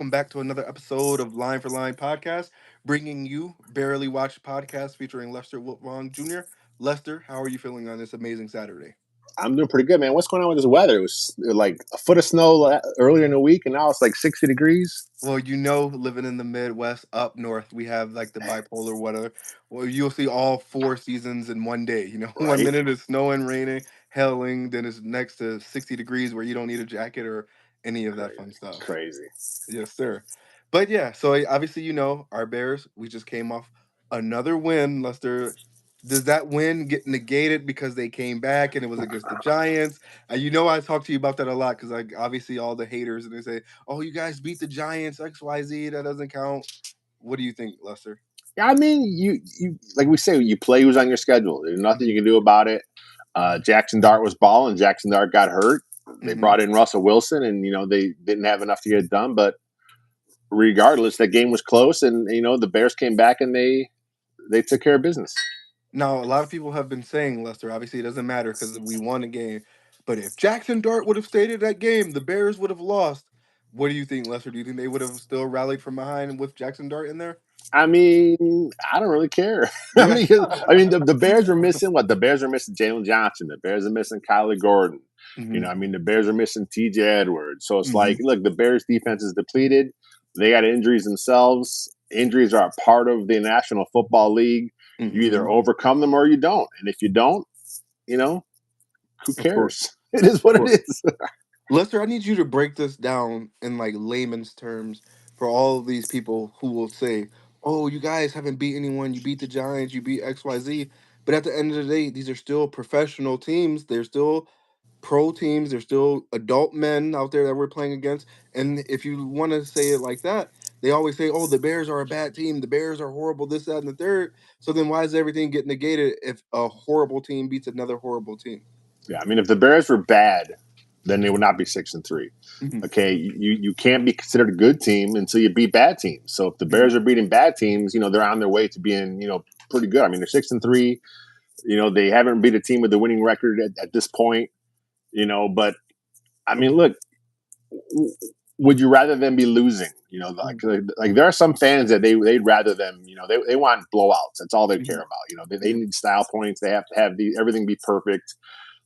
welcome back to another episode of Line for Line podcast, bringing you Barely Watched podcast featuring Lester Wiltfong Jr. Lester, how are you feeling on this amazing Saturday? I'm doing pretty good, man. What's going on with this weather? It was like a foot of snow earlier in the week, and now it's like 60 degrees. Well, living in the Midwest, up north, we have like the bipolar weather. Well, you'll see all four seasons in one day. One Right? minute it's snowing, raining, hailing, then it's next to 60 degrees where you don't need a jacket or any of that Crazy. fun stuff. Crazy. Yes, sir. But yeah, so obviously our Bears. We just came off another win. Lester, does that win get negated because they came back and it was against the Giants? I talk to you about that a lot because like obviously all the haters and they say, "Oh, you guys beat the Giants, X, Y, Z. That doesn't count." What do you think, Lester? Yeah, I mean, you like we say, you play who's on your schedule. There's nothing you can do about it. Jackson Dart was balling. Jackson Dart got hurt. They Mm-hmm. brought in Russell Wilson, and they didn't have enough to get it done. But regardless, that game was close, and the Bears came back and they took care of business. Now, a lot of people have been saying, Lester, obviously it doesn't matter because we won a game. But if Jackson Dart would have stayed in that game, the Bears would have lost. What do you think, Lester? Do you think they would have still rallied from behind with Jackson Dart in there? I mean, I don't really care. Yeah. The Bears were missing what? The Bears are missing Jaylon Johnson. The Bears are missing Kylie Gordon. Hmm. The Bears are missing TJ Edwards. So it's Hmm. like, look, the Bears defense is depleted. They got injuries themselves. Injuries are a part of the National Football League. You either Hmm. overcome them or you don't. And if you don't, who Of course. cares? It is what Of it course. is. Lester, I need you to break this down in like layman's terms for all of these people who will say, "Oh, you guys haven't beat anyone. You beat the Giants. You beat XYZ." But at the end of the day, these are still professional teams. They're still pro teams. There's still adult men out there that we're playing against. And if you want to say it like that, they always say, "Oh, the Bears are a bad team. The Bears are horrible. This, that, and the third." So then, why does everything get negated if a horrible team beats another horrible team? Yeah, I mean, if the Bears were bad, then they would not be 6-3. Hmm. Okay, you can't be considered a good team until you beat bad teams. So if the Bears are beating bad teams, they're on their way to being pretty good. I mean, they're 6-3. They haven't beat a team with a winning record at this point. But I mean, look, would you rather them be losing? Like there are some fans that they'd rather them. They want blowouts. That's all they care about. They need style points. They have to have everything be perfect.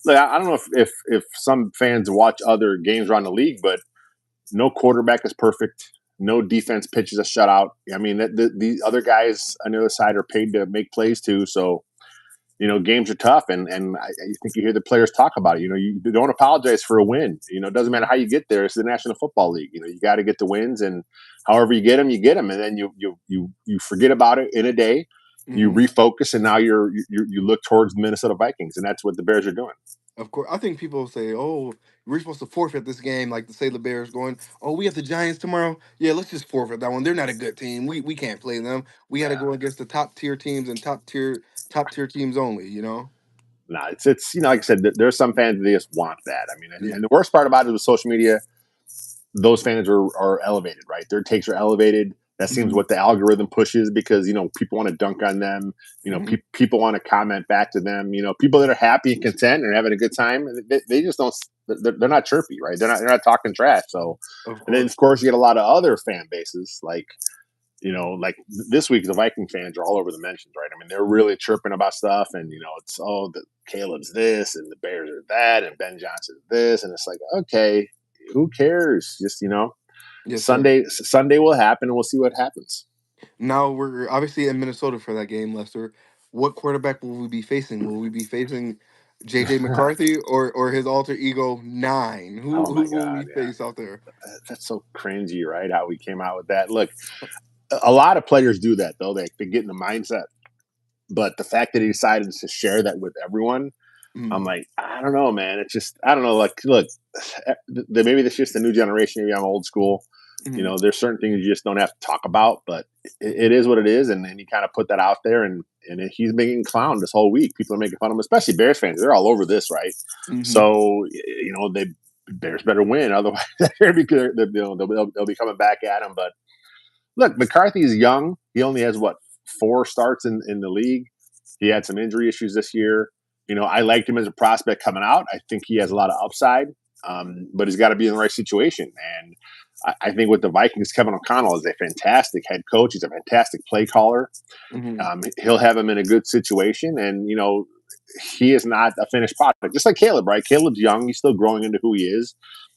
Like, I don't know if some fans watch other games around the league, but no quarterback is perfect. No defense pitches a shutout. I mean, the other guys on the other side are paid to make plays too. So, games are tough, and I think you hear the players talk about it. You don't apologize for a win. It doesn't matter how you get there. It's the National Football League. You got to get the wins, and however you get them, and then you forget about it in a day. You Hmm. refocus, and now you look towards the Minnesota Vikings, and that's what the Bears are doing. Of course, I think people say, "Oh, we're supposed to forfeit this game," like to say the Bears going, "Oh, we have the Giants tomorrow. Yeah, let's just forfeit that one. They're not a good team. We can't play them. We had to go against the top tier teams and top tier teams only." No, it's like I said, there's some fans that just want that. I mean, Yeah. and the worst part about it with social media, those fans are elevated, right? Their takes are elevated. That seems Hmm. what the algorithm pushes because people want to dunk on them. Hmm. People want to comment back to them. People that are happy and content and having a good time. They just don't. They're not chirpy, right? They're not talking trash. So, Of and then course. of course you get a lot of other fan bases like this week the Viking fans are all over the mentions, right? I mean, they're really chirping about stuff, and it's the Caleb's this and the Bears are that, and Ben Johnson's this, and it's like, okay, who cares? Just Yes, sir. Sunday will happen, and we'll see what happens. Now we're obviously in Minnesota for that game, Lester. What quarterback will we be facing? Will we be facing JJ McCarthy or his alter ego Nine? Who Oh who my will we god, yeah, face out there? that's so cringy, right? How we came out with that. Look, a lot of players do that though. They get in the mindset, but the fact that he decided to share that with everyone, I'm Mm. like, I don't know, man. It's just, I don't know. Like, look, maybe this is just the new generation. Maybe I'm old school. Mm. There's certain things you just don't have to talk about, but it is what it is. And he kind of put that out there, and he's making clown this whole week. People are making fun of him, especially Bears fans. They're all over this, right? Mm-hmm. So, they Bears better win, otherwise they'll be coming back at him. But look, McCarthy is young. He only has what 4 starts in the league. He had some injury issues this year. I liked him as a prospect coming out. I think he has a lot of upside. but he's got to be in the right situation. And I think with the Vikings, Kevin O'Connell is a fantastic head coach. He's a fantastic play caller. Hmm. He'll have him in a good situation, and he is not a finished product. Just like Caleb, right? Caleb's young; he's still growing into who he is.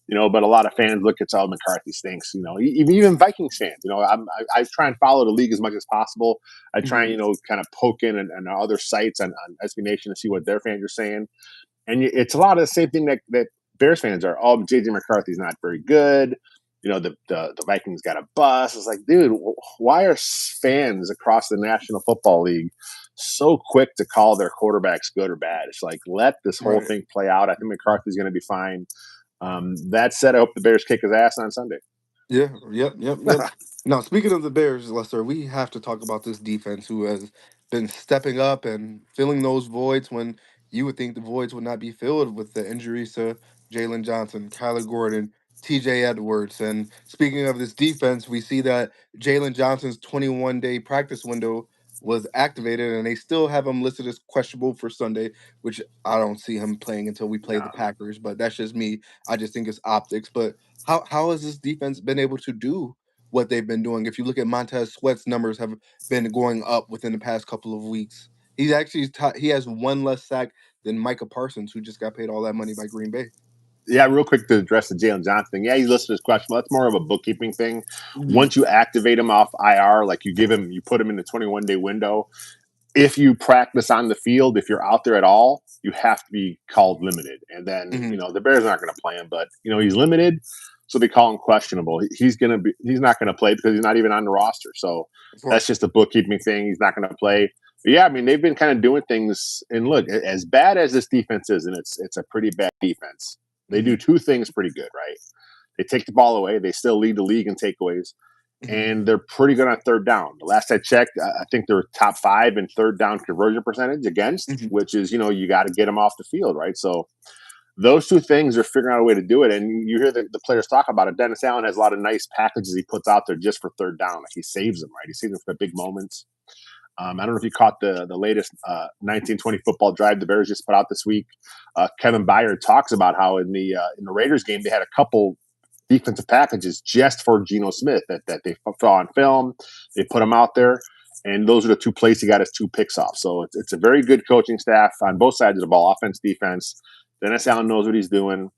But a lot of fans look at McCarthy stinks. Even Vikings fans. I try and follow the league as much as possible. I try Hmm. and kind of poke in and other sites on SB Nation to see what their fans are saying, and it's a lot of the same thing that Bears fans are. Oh, JJ McCarthy's not very good. The Vikings got a bust. It's like, dude, why are fans across the National Football League so quick to call their quarterbacks good or bad? It's like, let this whole Right. thing play out. I think McCarthy's going to be fine. That said, I hope the Bears kick his ass on Sunday. Yeah. Yep. Yep. Yep. Now, speaking of the Bears, Lester, we have to talk about this defense who has been stepping up and filling those voids when you would think the voids would not be filled with the injuries to Jaylon Johnson, Kyler Gordon, TJ Edwards. And speaking of this defense, we see that Jaylon Johnson's 21-day practice window was activated and they still have him listed as questionable for Sunday, which I don't see him playing until we play the No. Packers, but that's just me. I just think it's optics. But how has this defense been able to do what they've been doing? If you look at Montez Sweat's numbers have been going up within the past couple of weeks. He's actually he has one less sack than Micah Parsons, who just got paid all that money by Green Bay. Yeah, real quick to address the Jalen Johnson thing. Yeah, he's listed as questionable. That's more of a bookkeeping thing. Hmm. Once you activate him off IR, like you put him in the 21-day window, if you practice on the field, if you're out there at all, you have to be called limited. And then, Hmm. the Bears aren't going to play him, but he's limited, so they call him questionable. He's not going to play because he's not even on the roster. So Of that's course. just a bookkeeping thing. He's not going to play. But yeah, I mean, they've been kind of doing things. And look, as bad as this defense is, and it's a pretty bad defense, they do Hmm. two things pretty good, right? They take the ball away. They still lead the league in takeaways, Hmm. and they're pretty good on third down. The last I checked, I think they're top 5 in third down conversion percentage against, Hmm. which is you got to get them off the field, right? So those two things are figuring out a way to do it. And you hear the players talk about it. Dennis Allen has a lot of nice packages he puts out there just for third down. Like he saves them, right? He saves them for big moments. I don't know if you caught the latest 1920 football drive the Bears just put out this week. Kevin Byard talks about how in the Raiders game they had a couple defensive packages just for Geno Smith that they saw on film. They put him out there, and those are the two plays he got his 2 picks off. So it's a very good coaching staff on both sides of the ball, offense, defense. Dennis Allen knows what he's doing,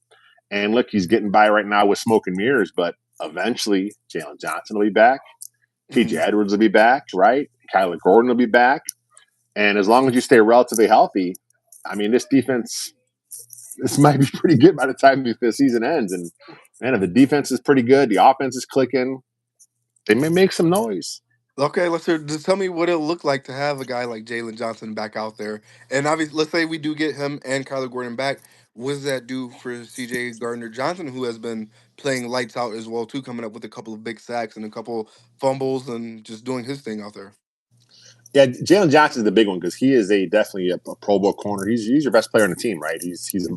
and look, he's getting by right now with smoke and mirrors, but eventually Jaylon Johnson will be back. TJ Hmm. Edwards will be back, right? Kyler Gordon will be back. And as long as you stay relatively healthy, I mean, this might be pretty good by the time the season ends. And man, if the defense is pretty good, the offense is clicking, they may make some noise. Okay, let's hear. Just tell me what it looked like to have a guy like Jaylon Johnson back out there. And obviously, let's say we do get him and Kyler Gordon back. What does that do for CJ Gardner Johnson, who has been playing lights out as well, too, coming up with a couple of big sacks and a couple fumbles and just doing his thing out there? Yeah, Jaylon Johnson is the big one because he is definitely a Pro Bowl corner. He's your best player on the team, right? He's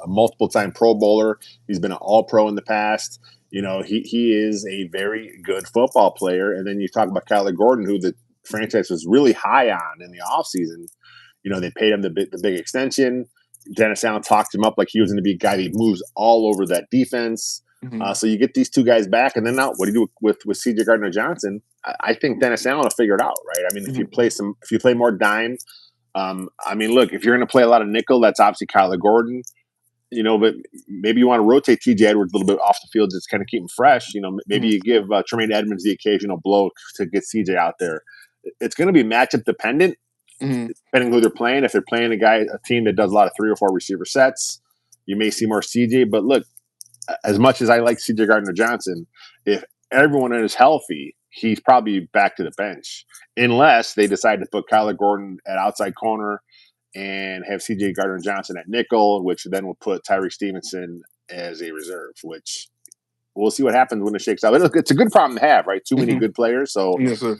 a multiple time Pro Bowler. He's been an All Pro in the past. He is a very good football player. And then you talk about Kyler Gordon, who the franchise was really high on in the offseason. They paid him the big extension. Dennis Allen talked him up like he was going to be a guy that moves all over that defense. Hmm. So you get these two guys back, and then now what do you do with C.J. Gardner Johnson? I think Dennis Allen will figure it out, right? I mean, Hmm. if you play more dime, I mean, look, if you're going to play a lot of nickel, that's obviously Kyler Gordon. But maybe you want to rotate T.J. Edwards a little bit off the field, just kind of keep him fresh. Maybe Hmm. you give Tremaine Edmonds the occasional blow to get C.J. out there. It's going to be matchup dependent Hmm. depending who they're playing. If they're playing a team that does a lot of 3 or 4 receiver sets, you may see more CJ. But look, as much as I like CJ Gardner Johnson, if everyone is healthy, he's probably back to the bench, unless they decide to put Kyler Gordon at outside corner and have CJ Gardner Johnson at nickel, which then will put Tyree Stevenson as a reserve, which we'll see what happens when it shakes out. It's a good problem to have, right? Too many Hmm. good players. So Yes, sir.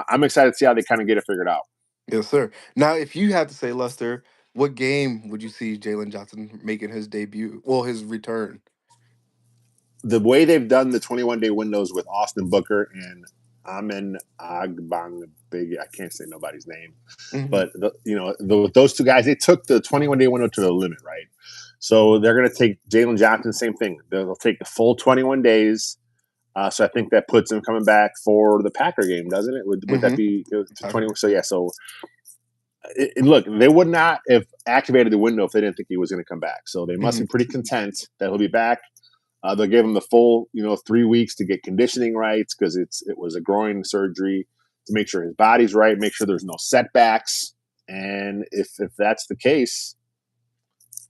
I'm excited to see how they kind of get it figured out. Yes, sir. Now, if you had to say, Lester, what game would you see Jaylon Johnson making his debut? Well, his return. The way they've done the 21-day windows with Austin Booker and Amin Agbangbig, I can't say nobody's name, Hmm. but with those two guys, they took the 21-day window to the limit, right? So they're going to take Jaylon Johnson, same thing. They'll take the full 21 days. So I think that puts him coming back for the Packer game, doesn't it? Would that Mm-hmm. be 21? So yeah. So look, they would not have activated the window if they didn't think he was going to come back. So they must Mm-hmm. be pretty content that he'll be back. They'll give him the full, 3 weeks to get conditioning right because it was a groin surgery to make sure his body's right, make sure there's no setbacks, and if that's the case,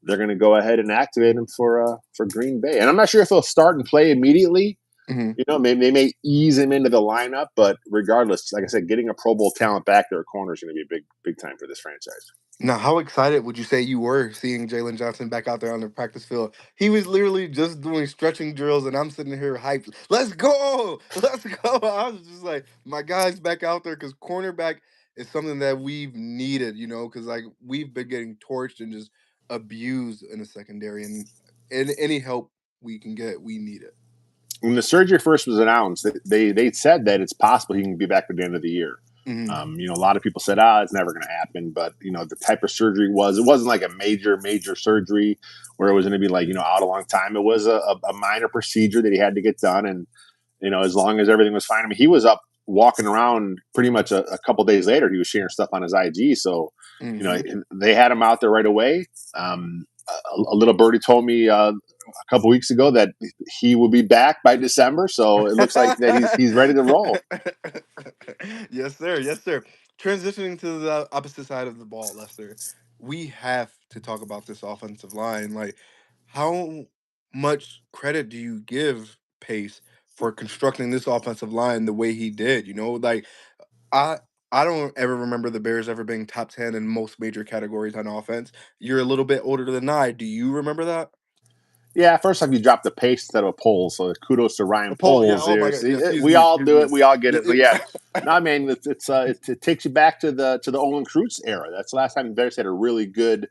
they're going to go ahead and activate him for Green Bay. And I'm not sure if he'll start and play immediately. Mm-hmm. Maybe they may ease him into the lineup, but regardless, like I said, getting a Pro Bowl talent back there at corner is going to be a big time for this franchise. Now, how excited would you say you were seeing Jaylon Johnson back out there on the practice field? He was literally just doing stretching drills, and I'm sitting here hyped. Let's go! Let's go! I was just like, my guy's back out there because cornerback is something that we've needed, because like we've been getting torched and just abused in the secondary, and any help we can get, we need it. When the surgery first was announced, they said that it's possible he can be back at the end of the year. Hmm. A lot of people said, it's never going to happen. But, the type of surgery it wasn't like a major surgery where it was going to be like, out a long time. It was a minor procedure that he had to get done. And, as long as everything was fine. I mean, he was up walking around pretty much a couple days later. He was sharing stuff on his IG. So, Hmm. they had him out there right away. A little birdie told me a couple weeks ago that he will be back by December. So it looks like that he's ready to roll. Yes, sir. Yes, sir. Transitioning to the opposite side of the ball, Lester, we have to talk about this offensive line. Like, how much credit do you give Pace for constructing this offensive line the way he did? Like I I don't ever remember the Bears ever being top 10 in most major categories on offense. You're a little bit older than I. Do you remember that? Yeah, first time you dropped the pace instead of a pole. So kudos to Ryan A poll, yeah. Poles Oh here. my god. See, Yeah, excuse we me. all Excuse do me. it. We all get it. So yeah, Yeah. no, I mean it takes you back to the Olin Kreutz era. That's the last time the Bears had a really good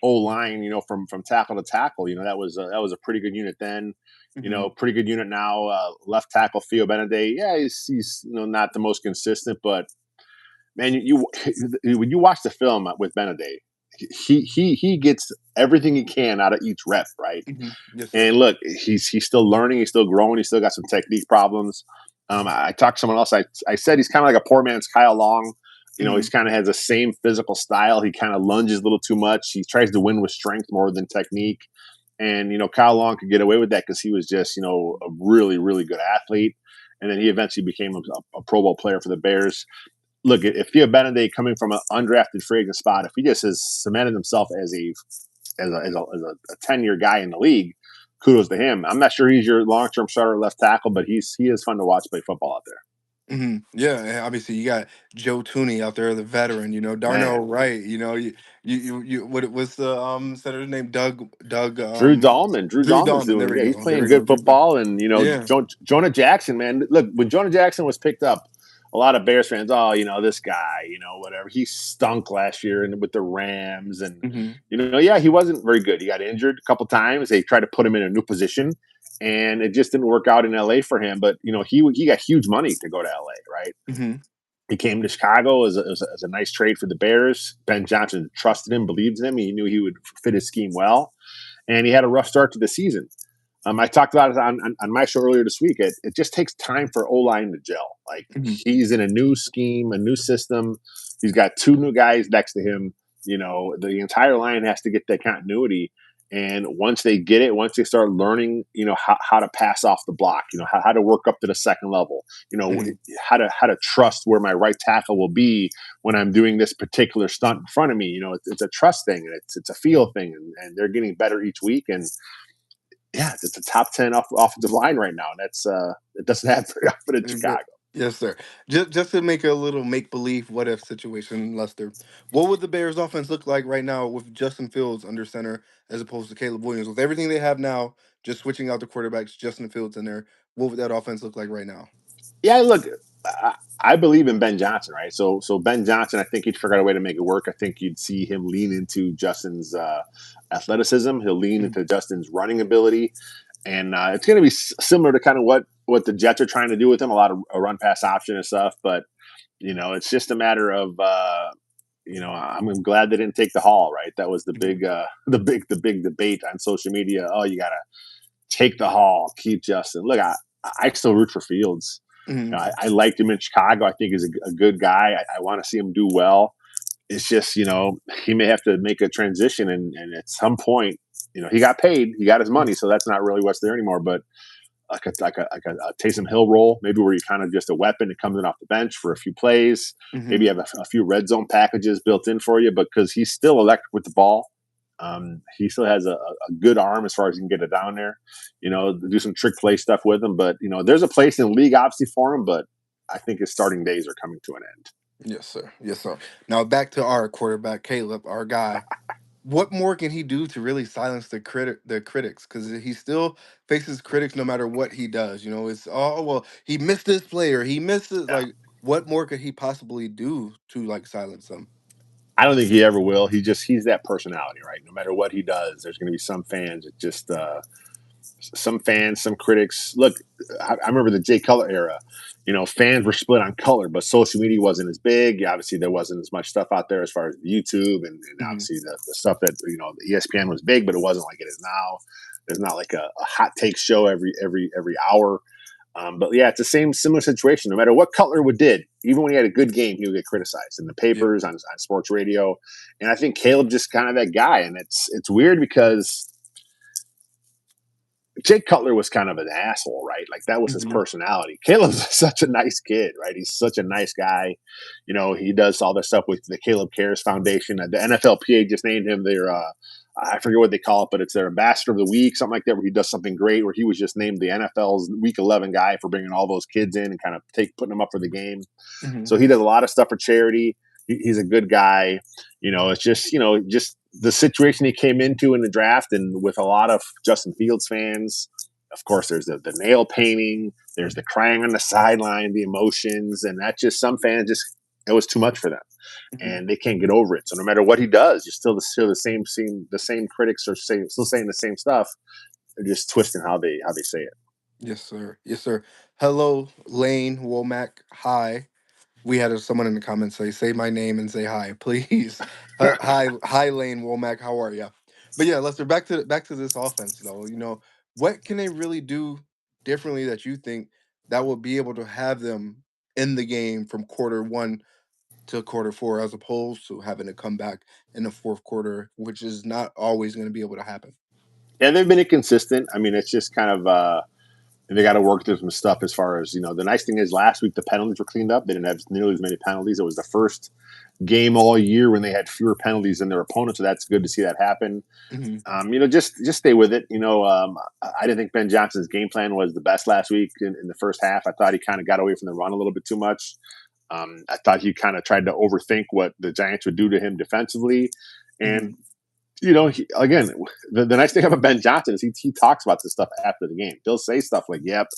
O line. From tackle to tackle. That was a pretty good unit then. Mhm. Pretty good unit now. Left tackle Theo Beneday. Yeah, he's not the most consistent, but man, when you watch the film with Beneday, he gets everything he can out of each rep, right? Mhm. Yes, sir. And look, he's still learning. He's still growing. He's still got some technique problems. I talked to someone else. I said he's kind of like a poor man's Kyle Long. He's Mhm. kind of has the same physical style. He kind of lunges a little too much. He tries to win with strength more than technique. And Kyle Long could get away with that because he was just a really really good athlete. And then he eventually became a Pro Bowl player for the Bears. Look, if you have Benedict coming from an undrafted free agent spot, if he just has cemented himself as a 10-year guy in the league, kudos to him. I'm not sure he's your long-term starter left tackle, but he is fun to watch play football out there. Yeah, and obviously you got Joe Tooney out there, the veteran. Man, Darnell Wright. What's the senator's name? Doug Drew Drew Dahlman's Dahlman. There doing, we yeah, he's go. There playing we go. good Drew Dahl. football. And, Yeah. Jonah Jackson, man, look, when Jonah Jackson was picked up, a lot of Bears fans, oh, this guy, whatever. He stunk last year and with the Rams. And, Hmm. yeah, he wasn't very good. He got injured a couple times. They tried to put him in a new position and it just didn't work out in LA for him. But, he got huge money to go to LA, right? Hmm. He came to Chicago as a nice trade for the Bears. Ben Johnson trusted him, believed in him. He knew he would fit his scheme well. And he had a rough start to the season. I talked about it on my show earlier this week. It just takes time for O-line to gel. Like Hmm. he's in a new scheme, a new system. He's got two new guys next to him. The entire line has to get that continuity. And once they get it, once they start learning, how to pass off the block, how to work up to the second level, Hmm. how to trust where my right tackle will be when I'm doing this particular stunt in front of me. It's a trust thing and it's a feel thing, and they're getting better each week. And yeah, it's a top 10 offensive line right now. And that's it doesn't happen very often in Chicago. Yes, sir. Just to make a little make believe what if situation, Lester. What would the Bears offense look like right now with Justin Fields under center as opposed to Caleb Williams? With everything they have now, just switching out the quarterbacks, Justin Fields in there, what would that offense look like right now? Yeah, look, I believe in Ben Johnson, right? So Ben Johnson, I think he'd figure out a way to make it work. I think you'd see him lean into Justin's athleticism. He'll lean Mhm. into Justin's running ability, and it's going to be similar to kind of what the Jets are trying to do with him. A lot of a run pass option and stuff, but it's just a matter of I'm glad they didn't take the Hall. Right, that was the Mhm. big, the big debate on social media. Oh, you gotta take the Hall, keep Justin. Look, I still root for Fields. Mhm. I liked him in Chicago. I think he's a good guy. I want to see him do well. It's just, he may have to make a transition, and at some point, he got paid, he got his money, so that's not really what's there anymore. But like a Taysom Hill role, maybe where you kind of just a weapon that comes in off the bench for a few plays. Maybe Mhm. you have a few red zone packages built in for you, because he's still electric with the ball. He still has a good arm as far as he can get it down there. Do some trick play stuff with him. But there's a place in the league obviously for him. But I think his starting days are coming to an end. Yes, sir. Yes, sir. Now back to our quarterback, Caleb, our guy. What more can he do to really silence the critics? Because he still faces critics no matter what he does. It's, oh well, he missed this player, he missed it. Yeah. Like, what more could he possibly do to like silence them? I don't think he ever will. He's that personality, right? No matter what he does, there's going to be some fans that just some fans, some critics. Look, I remember the Jay Cutler era. Fans were split on color, but social media wasn't as big. Obviously, there wasn't as much stuff out there as far as YouTube, and Hmm. obviously the stuff that the ESPN was big, but it wasn't like it is now. There's not like a hot take show every hour. But yeah, it's the same similar situation. No matter what Cutler would did, even when he had a good game, he would get criticized in the Yep. papers, on sports radio. And I think Caleb just kind of that guy. And it's weird because Jake Cutler was kind of an asshole, right? Like that was his Hmm. personality. Caleb's such a nice kid, right? He's such a nice guy. He does all this stuff with the Caleb Cares Foundation. The NFLPA just named him their I forget what they call it, but it's their ambassador of the week, something like that, where he does something great, where he was just named the NFL's Week 11 guy for bringing all those kids in and kind of putting them up for the game. Hmm. So he does a lot of stuff for charity. He's a good guy. It's just the situation he came into in the draft, and with a lot of Justin Fields fans. Of course, there's the nail painting, there's the crying on the sideline, the emotions, and that just some fans just it was too much for them, Hmm. and they can't get over it. So no matter what he does, you're still the same critics are still saying the same stuff. They're just twisting how they say it. Yes, sir. Yes, sir. Hello, Lane Womack. Hi. We had someone in the comments say my name and say hi, please. Hi, Lane Womack. How are you? But yeah, Lester, back to this offense though. What can they really do differently that you think that will be able to have them in the game from quarter one to quarter four, as opposed to having to come back in the fourth quarter, which is not always going to be able to happen. Yeah, they've been inconsistent. I mean, it's just kind of they got to work through some stuff as far as the nice thing is last week the penalties were cleaned up. They didn't have nearly as many penalties. It was the first game all year when they had fewer penalties than their opponents, so that's good to see that happen. Hmm. Just stay with it. I didn't think Ben Johnson's game plan was the best last week in the first half. I thought he kind of got away from the run a little bit too much. I thought he kind of tried to overthink what the Giants would do to him defensively, Hmm. and again, the nice thing about Ben Johnson is he talks about this stuff after the game. He'll say stuff like, "Yep,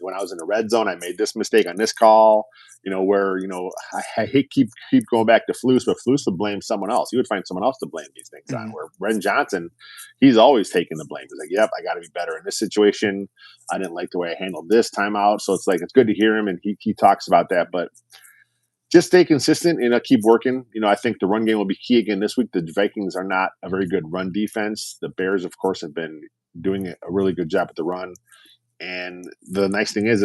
when I was in the red zone, I made this mistake on this call." Where I hate keep going back to Flus, but Flus would blame someone else. He would find someone else to blame these things on. Hmm. Where Ben Johnson, he's always taking the blame. He's like, "Yep, I got to be better in this situation. I didn't like the way I handled this timeout." So it's like it's good to hear him, and he talks about that, but just stay consistent and keep working. I think the run game will be key again this week. The Vikings are not a very good run defense. The Bears, of course, have been doing a really good job at the run. And the nice thing is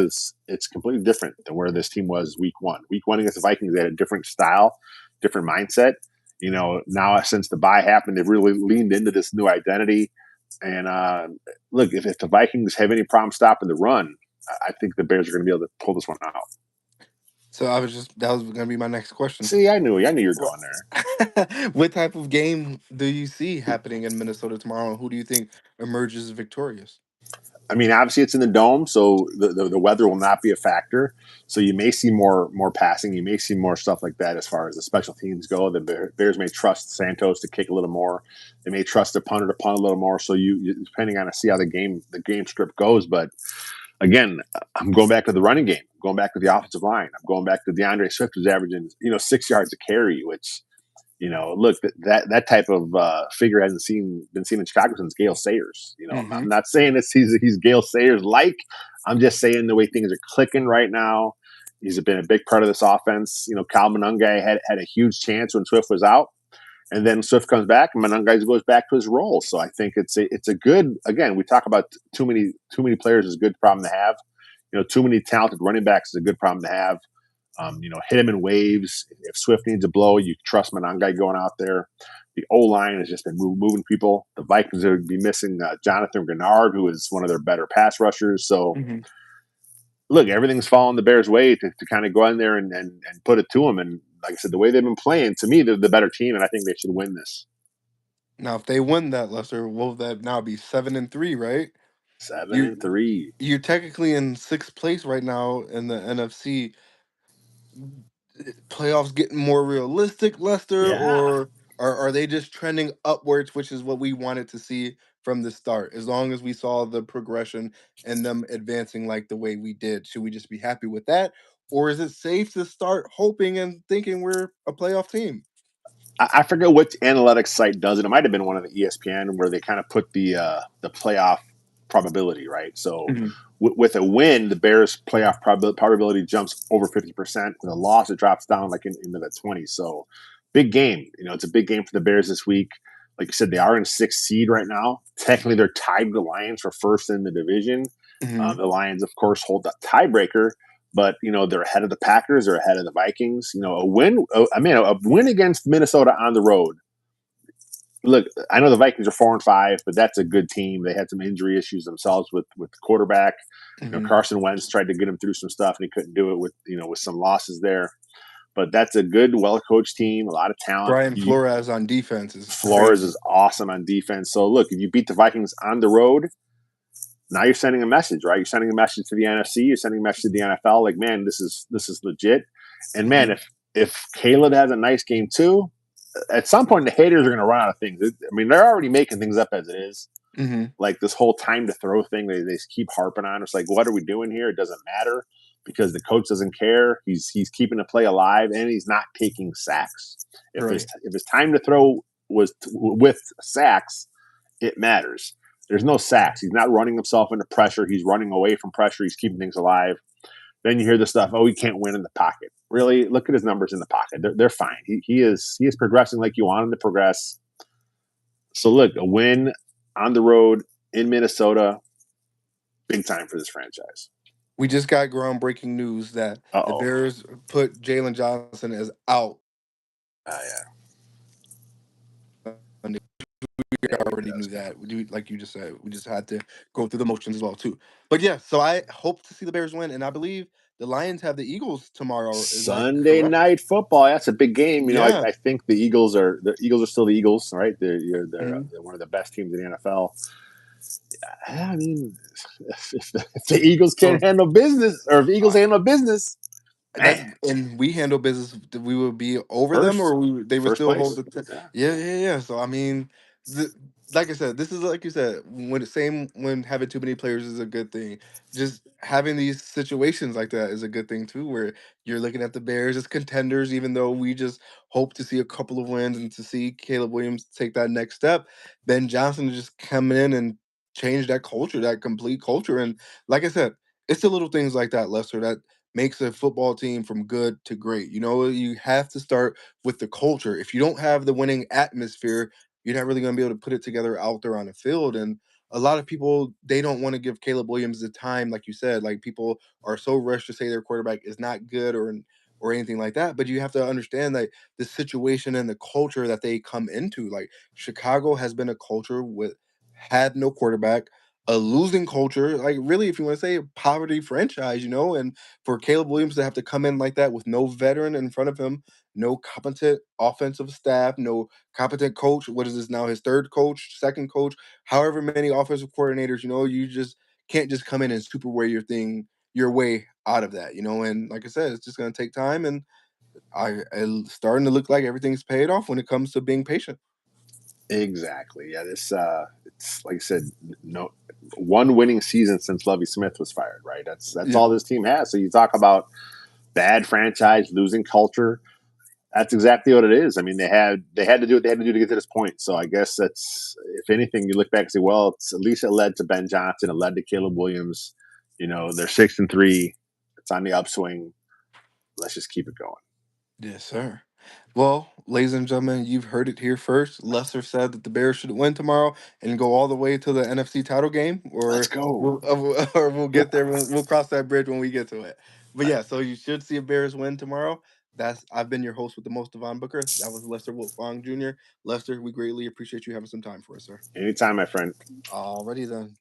it's completely different than where this team was week one. Week one against the Vikings, they had a different style, different mindset. Now since the bye happened, they've really leaned into this new identity. And look, if the Vikings have any problem stopping the run, I think the Bears are going to be able to pull this one out. So that was going to be my next question. See, I knew you were What going there. what type of game do you see happening in Minnesota tomorrow? And who do you think emerges victorious? I mean, obviously it's in the dome, so the weather will not be a factor. So you may see more passing. You may see more stuff like that as far as the special teams go. The Bears may trust Santos to kick a little more. They may trust the punter to punt a little more. So depending on see how the game script goes. But again, I'm going back to the running game. I'm going back to the offensive line. I'm going back to DeAndre Swift, who's averaging 6 yards a carry, which look, that type of figure hasn't been seen in Chicago since Gale Sayers. I'm Hmm. not saying he's Gale Sayers like. I'm just saying the way things are clicking right now. He's been a big part of this offense. Kyle Monangai had a huge chance when Swift was out, and then Swift comes back, and Monangai goes back to his role. So I think it's a good. Again, we talk about too many players is a good problem to have. Too many talented running backs is a good problem to have. Hit him in waves. If Swift needs a blow, you trust Monangai going out there. The O line has just been moving people. The Vikings are be missing Jonathan Grenard, who is one of their better pass rushers. So Hmm. look, everything's falling the Bears' way to kind of go in there and put it to them. And like I said, the way they've been playing, to me, they're the better team, and I think they should win this. Now, if they win that, Lester, will that now be 7-3, right? Seven You and three. you're technically in sixth place right now in the NFC. Playoffs getting more realistic, Lester, Yeah, or are they just trending upwards, which is what we wanted to see from the start? As long as we saw the progression and them advancing like the way we did, should we just be happy with that? Or is it safe to start hoping and thinking we're a playoff team? I forget which analytics site does it. It might have been one of the ESPN where they kind of put the playoff probability, right? So Hmm. with a win, the Bears playoff probability jumps over 50%. With a loss, it drops down like into the 20s. So big game. It's a big game for the Bears this week. Like you said, they are in sixth seed right now. Technically, they're tied with the Lions for first in the division. Hmm. The Lions, of course, hold the tiebreaker, but they're ahead of the Packers, they're ahead of the Vikings. A win against Minnesota on the road. Look, I know the Vikings are 4-5, but that's a good team. They had some injury issues themselves with the quarterback. Hmm. Carson Wentz tried to get him through some stuff, and he couldn't do it with some losses there. But that's a good, well coached team, a lot of talent. Brian Flores on defense is Flores crazy. is awesome on defense. So look, if you beat the Vikings on the road, now you're sending a message, right? You're sending a message to the NFC. You're sending a message to the NFL. Like, man, this is legit. And man, Hmm. if Caleb has a nice game too, at some point the haters are going to run out of things. I mean, they're already making things up as it is. Hmm. Like this whole time to throw thing, they keep harping on. It's like, what are we doing here? It doesn't matter because the coach doesn't care. He's keeping the play alive, and he's not taking sacks. Right. If his time to throw was with sacks, it matters. There's no sacks. He's not running himself into pressure. He's running away from pressure. He's keeping things alive. Then you hear the stuff. Oh, he can't win in the pocket. Really, look at his numbers in the pocket. They're fine. He is progressing like you want him to progress. So look, a win on the road in Minnesota, big time for this franchise. We just got groundbreaking news that Uh the oh. Bears put Jaylon Johnson as out. Yeah. We Yeah, we knew already that was knew coming. that. Like you just said, we just had to go through the motions as well too. But yeah, so I hope to see the Bears win, and I believe the Lions have the Eagles tomorrow. Is that Sunday correct? night football. That's a big game. Yeah. I think the Eagles are still the Eagles, right? Mhm. They're one of the best teams in the NFL. I mean, if the Eagles can't So handle business, or if the Eagles uh, handle business, that man, and we handle business. We would be over them, first or they would first still hold place. the. Yeah, Yeah, yeah, yeah. So I mean, the, like I said, this is like you said. When same when having too many players is a good thing. Just having these situations like that is a good thing too, where you're looking at the Bears as contenders, even though we just hope to see a couple of wins and to see Caleb Williams take that next step. Ben Johnson just come in and change that culture, that complete culture. And like I said, it's the little things like that, Lester, that makes a football team from good to great. You know, you have to start with the culture. If you don't have the winning atmosphere, you're not really going to be able to put it together out there on the field. And a lot of people, they don't want to give Caleb Williams the time, like you said. Like people are so rushed to say their quarterback is not good or anything like that. But you have to understand that the situation and the culture that they come into. Like Chicago has been a culture with had no quarterback, a losing culture, like really, if you want to say a poverty franchise, and for Caleb Williams to have to come in like that with no veteran in front of him, no competent offensive staff, no competent coach. What is this now? His third coach, second coach, however many offensive coordinators, you just can't just come in and super wear your way out of that, And like I said, it's just going to take time, and I starting to look like everything's paid off when it comes to being patient. exactly. Yeah, this it's like I said, no one winning season since Lovie Smith was fired. Right. That's Yeah. all this team has. So you talk about bad franchise, losing culture. That's exactly what it is. I mean, they had to do what they had to do to get to this point. So I guess that's, if anything, you look back and say, well, it's, at least it led to Ben Johnson, it led to Caleb Williams. They're 6-3. It's on the upswing. let's just keep it going. Yes, sir. Well, ladies and gentlemen, you've heard it here first. Lester said that the Bears should win tomorrow and go all the way to the NFC title game, Let's or go. we'll get there. We'll cross that bridge when we get to it. But yeah, so you should see a Bears win tomorrow. I've been your host with the most, Devon Booker. That was Lester Wiltfong Jr. Lester, we greatly appreciate you having some time for us, sir. Anytime, my friend. Alrighty then.